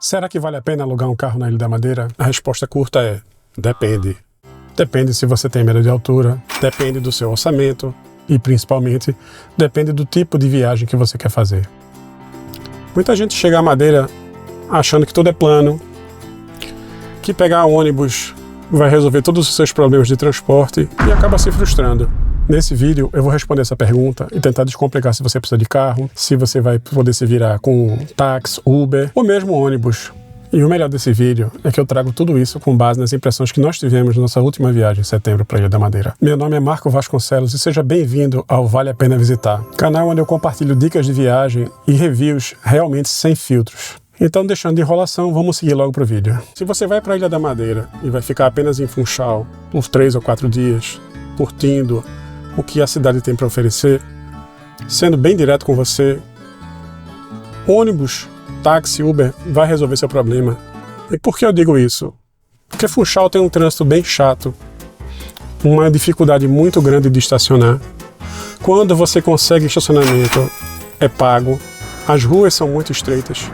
Será que vale a pena alugar um carro na Ilha da Madeira? A resposta curta é: depende. Depende se você tem medo de altura, depende do seu orçamento e, principalmente, depende do tipo de viagem que você quer fazer. Muita gente chega à Madeira achando que tudo é plano, que pegar ônibus vai resolver todos os seus problemas de transporte e acaba se frustrando. Nesse vídeo eu vou responder essa pergunta e tentar descomplicar se você precisa de carro, se você vai poder se virar com táxi, Uber ou mesmo ônibus. E o melhor desse vídeo é que eu trago tudo isso com base nas impressões que nós tivemos na nossa última viagem em setembro para a Ilha da Madeira. Meu nome é Marco Vasconcelos e seja bem-vindo ao Vale a Pena Visitar, canal onde eu compartilho dicas de viagem e reviews realmente sem filtros. Então, deixando de enrolação, vamos seguir logo pro vídeo. Se você vai para a Ilha da Madeira e vai ficar apenas em Funchal por 3 ou 4 dias, curtindo o que a cidade tem para oferecer, sendo bem direto com você, ônibus, táxi, Uber vai resolver seu problema. E por que eu digo isso? Porque Funchal tem um trânsito bem chato, uma dificuldade muito grande de estacionar. Quando você consegue estacionamento, é pago, as ruas são muito estreitas.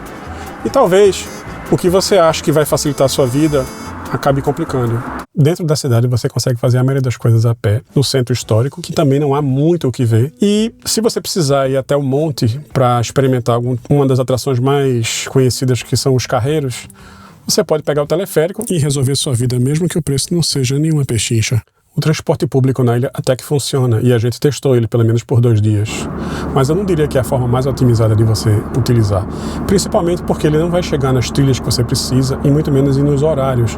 E talvez o que você acha que vai facilitar a sua vida acabe complicando. Dentro da cidade você consegue fazer a maioria das coisas a pé, no centro histórico, que também não há muito o que ver. E se você precisar ir até o monte para experimentar uma das atrações mais conhecidas, que são os carreiros, você pode pegar o teleférico e resolver sua vida, mesmo que o preço não seja nenhuma pechincha. O transporte público na ilha até que funciona, e a gente testou ele pelo menos por 2 dias. Mas eu não diria que é a forma mais otimizada de você utilizar. Principalmente porque ele não vai chegar nas trilhas que você precisa, e muito menos nos horários.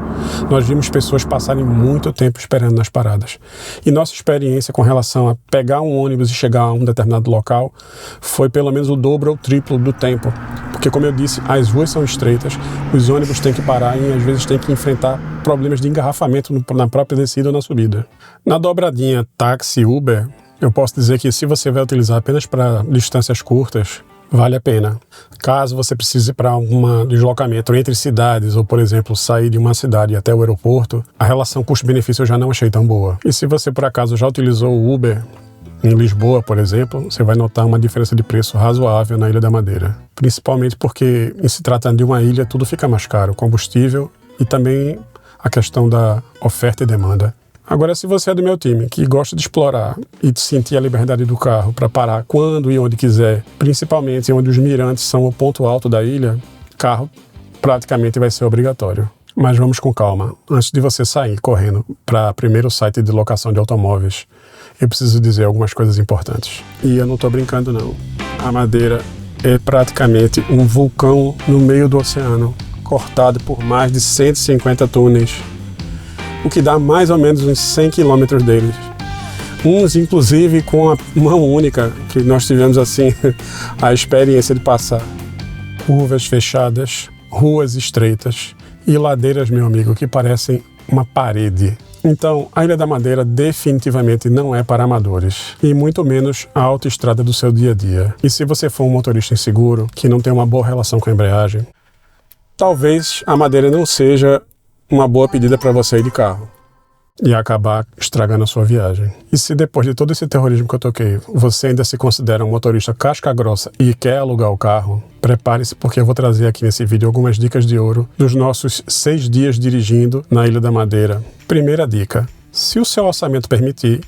Nós vimos pessoas passarem muito tempo esperando nas paradas. E nossa experiência com relação a pegar um ônibus e chegar a um determinado local foi pelo menos o dobro ou o triplo do tempo. Porque, como eu disse, as ruas são estreitas, os ônibus têm que parar e às vezes têm que enfrentar problemas de engarrafamento na própria descida ou na subida. Na dobradinha táxi-Uber, eu posso dizer que se você vai utilizar apenas para distâncias curtas, vale a pena. Caso você precise para algum deslocamento entre cidades, ou por exemplo, sair de uma cidade até o aeroporto, a relação custo-benefício eu já não achei tão boa. E se você por acaso já utilizou o Uber, em Lisboa, por exemplo, você vai notar uma diferença de preço razoável na Ilha da Madeira. Principalmente porque, em se tratando de uma ilha, tudo fica mais caro. Combustível e também a questão da oferta e demanda. Agora, se você é do meu time, que gosta de explorar e de sentir a liberdade do carro para parar quando e onde quiser, principalmente onde os mirantes são o ponto alto da ilha, carro praticamente vai ser obrigatório. Mas vamos com calma. Antes de você sair correndo para o primeiro site de locação de automóveis, eu preciso dizer algumas coisas importantes. E eu não estou brincando, não. A Madeira é praticamente um vulcão no meio do oceano, cortado por mais de 150 túneis, o que dá mais ou menos uns 100 quilômetros deles. Uns, inclusive, com a mão única, que nós tivemos, assim, a experiência de passar. Curvas fechadas, ruas estreitas e ladeiras, meu amigo, que parecem uma parede. Então, a Ilha da Madeira definitivamente não é para amadores, e muito menos a autoestrada do seu dia a dia. E se você for um motorista inseguro, que não tem uma boa relação com a embreagem, talvez a Madeira não seja uma boa pedida para você ir de carro e acabar estragando a sua viagem. E se depois de todo esse terrorismo que eu toquei, você ainda se considera um motorista casca grossa e quer alugar o carro, prepare-se, porque eu vou trazer aqui nesse vídeo algumas dicas de ouro dos nossos 6 dias dirigindo na Ilha da Madeira. Primeira dica: se o seu orçamento permitir,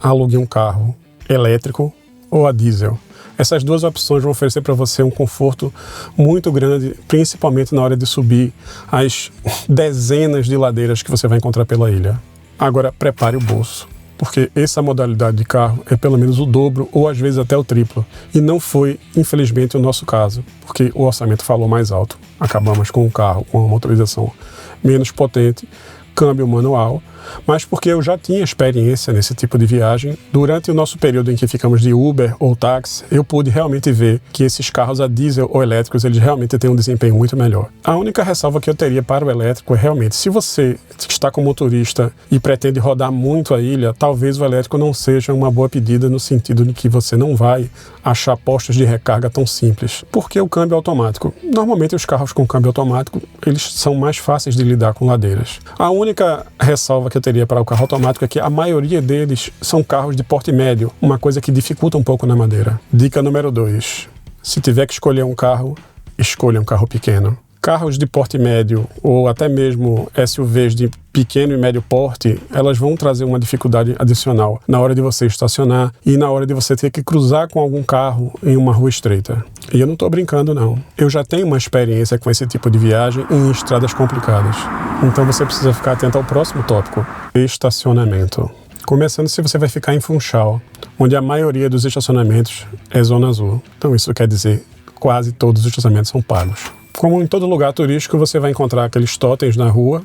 alugue um carro elétrico ou a diesel. Essas duas opções vão oferecer para você um conforto muito grande, principalmente na hora de subir as dezenas de ladeiras que você vai encontrar pela ilha. Agora, prepare o bolso, porque essa modalidade de carro é pelo menos o dobro ou às vezes até o triplo. E não foi, infelizmente, o nosso caso, porque o orçamento falou mais alto. Acabamos com um carro com uma motorização menos potente, câmbio manual, mas porque eu já tinha experiência nesse tipo de viagem. Durante o nosso período em que ficamos de Uber ou táxi, eu pude realmente ver que esses carros a diesel ou elétricos, eles realmente têm um desempenho muito melhor. A única ressalva que eu teria para o elétrico é realmente, se você está como motorista e pretende rodar muito a ilha, talvez o elétrico não seja uma boa pedida, no sentido de que você não vai achar postos de recarga tão simples. Porque o câmbio automático, normalmente os carros com câmbio automático, eles são mais fáceis de lidar com ladeiras. A única ressalva que eu teria para o carro automático é que a maioria deles são carros de porte médio, uma coisa que dificulta um pouco na Madeira. Dica número 2. Se tiver que escolher um carro, escolha um carro pequeno. Carros de porte médio ou até mesmo SUVs de pequeno e médio porte, elas vão trazer uma dificuldade adicional na hora de você estacionar e na hora de você ter que cruzar com algum carro em uma rua estreita. E eu não estou brincando, não. Eu já tenho uma experiência com esse tipo de viagem em estradas complicadas. Então você precisa ficar atento ao próximo tópico: estacionamento. Começando se você vai ficar em Funchal, onde a maioria dos estacionamentos é zona azul. Então isso quer dizer quase todos os estacionamentos são pagos. Como em todo lugar turístico, você vai encontrar aqueles totens na rua,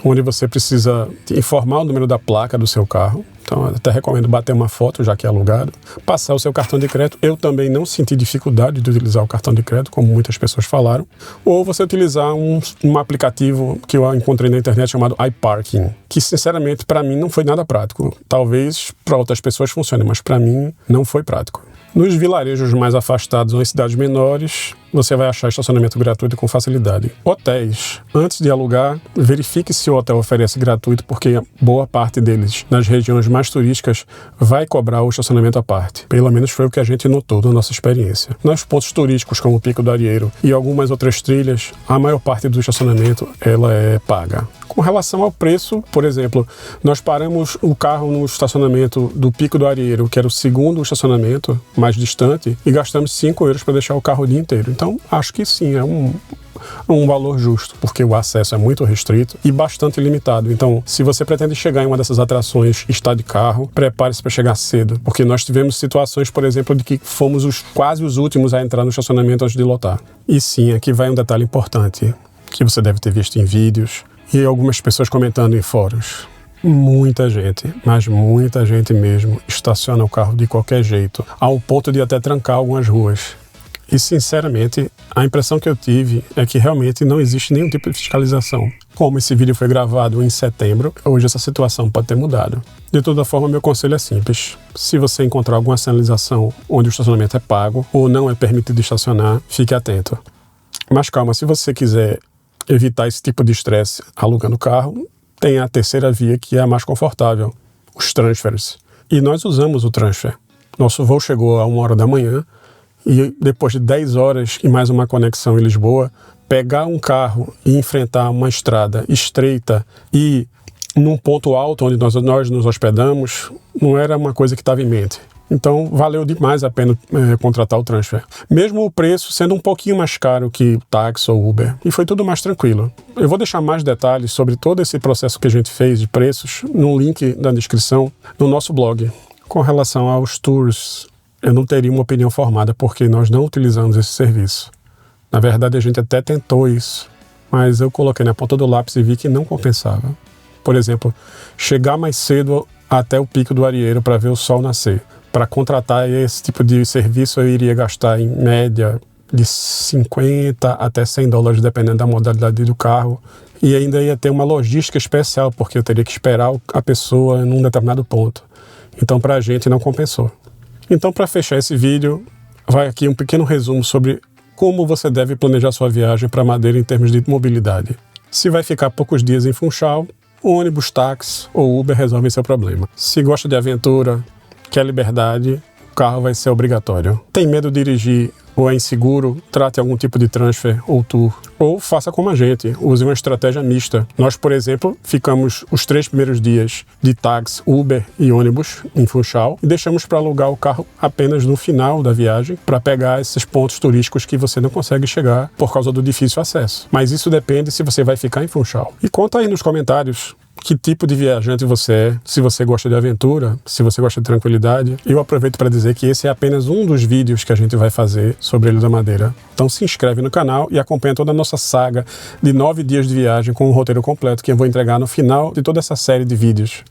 onde você precisa informar o número da placa do seu carro. Então, eu até recomendo bater uma foto, já que é alugado. Passar o seu cartão de crédito. Eu também não senti dificuldade de utilizar o cartão de crédito, como muitas pessoas falaram. Ou você utilizar um aplicativo que eu encontrei na internet chamado iParking, que, sinceramente, para mim não foi nada prático. Talvez para outras pessoas funcione, mas para mim não foi prático. Nos vilarejos mais afastados ou em cidades menores, você vai achar estacionamento gratuito com facilidade. Hotéis. Antes de alugar, verifique se o hotel oferece gratuito, porque boa parte deles, nas regiões mais turísticas, vai cobrar o estacionamento à parte. Pelo menos foi o que a gente notou na nossa experiência. Nos pontos turísticos, como o Pico do Arieiro e algumas outras trilhas, a maior parte do estacionamento ela é paga. Com relação ao preço, por exemplo, nós paramos o carro no estacionamento do Pico do Arieiro, que era o segundo estacionamento mais distante, e gastamos 5 euros para deixar o carro o dia inteiro. Então, acho que sim, é um valor justo, porque o acesso é muito restrito e bastante limitado. Então, se você pretende chegar em uma dessas atrações e está de carro, prepare-se para chegar cedo, porque nós tivemos situações, por exemplo, de que fomos quase os últimos a entrar no estacionamento antes de lotar. E sim, aqui vai um detalhe importante, que você deve ter visto em vídeos, e algumas pessoas comentando em fóruns. Muita gente, mas muita gente mesmo, estaciona o carro de qualquer jeito, ao ponto de até trancar algumas ruas. E, sinceramente, a impressão que eu tive é que realmente não existe nenhum tipo de fiscalização. Como esse vídeo foi gravado em setembro, hoje essa situação pode ter mudado. De toda forma, meu conselho é simples. Se você encontrar alguma sinalização onde o estacionamento é pago ou não é permitido estacionar, fique atento. Mas calma, se você quiser evitar esse tipo de estresse alugando carro, tem a terceira via, que é a mais confortável, os transfers. E nós usamos o transfer. Nosso voo chegou a 1h da manhã e depois de 10 horas e mais uma conexão em Lisboa, pegar um carro e enfrentar uma estrada estreita e num ponto alto onde nós nos hospedamos, não era uma coisa que estava em mente. Então, valeu demais a pena contratar o transfer. Mesmo o preço sendo um pouquinho mais caro que o táxi ou Uber. E foi tudo mais tranquilo. Eu vou deixar mais detalhes sobre todo esse processo que a gente fez de preços no link da descrição no nosso blog. Com relação aos tours, eu não teria uma opinião formada porque nós não utilizamos esse serviço. Na verdade, a gente até tentou isso, mas eu coloquei na ponta do lápis e vi que não compensava. Por exemplo, chegar mais cedo até o Pico do Arieiro para ver o sol nascer. Para contratar esse tipo de serviço, eu iria gastar em média de 50 até 100 dólares, dependendo da modalidade do carro. E ainda ia ter uma logística especial, porque eu teria que esperar a pessoa num determinado ponto. Então, para a gente, não compensou. Então, para fechar esse vídeo, vai aqui um pequeno resumo sobre como você deve planejar sua viagem para Madeira em termos de mobilidade. Se vai ficar poucos dias em Funchal, ônibus, táxi ou Uber resolvem seu problema. Se gosta de aventura, quer liberdade, o carro vai ser obrigatório. Tem medo de dirigir ou é inseguro, trate algum tipo de transfer ou tour. Ou faça como a gente, use uma estratégia mista. Nós, por exemplo, ficamos os 3 primeiros dias de táxi, Uber e ônibus em Funchal e deixamos para alugar o carro apenas no final da viagem para pegar esses pontos turísticos que você não consegue chegar por causa do difícil acesso. Mas isso depende se você vai ficar em Funchal. E conta aí nos comentários que tipo de viajante você é, se você gosta de aventura, se você gosta de tranquilidade. Eu aproveito para dizer que esse é apenas um dos vídeos que a gente vai fazer sobre a Ilha da Madeira. Então se inscreve no canal e acompanha toda a nossa saga de 9 dias de viagem com um roteiro completo que eu vou entregar no final de toda essa série de vídeos.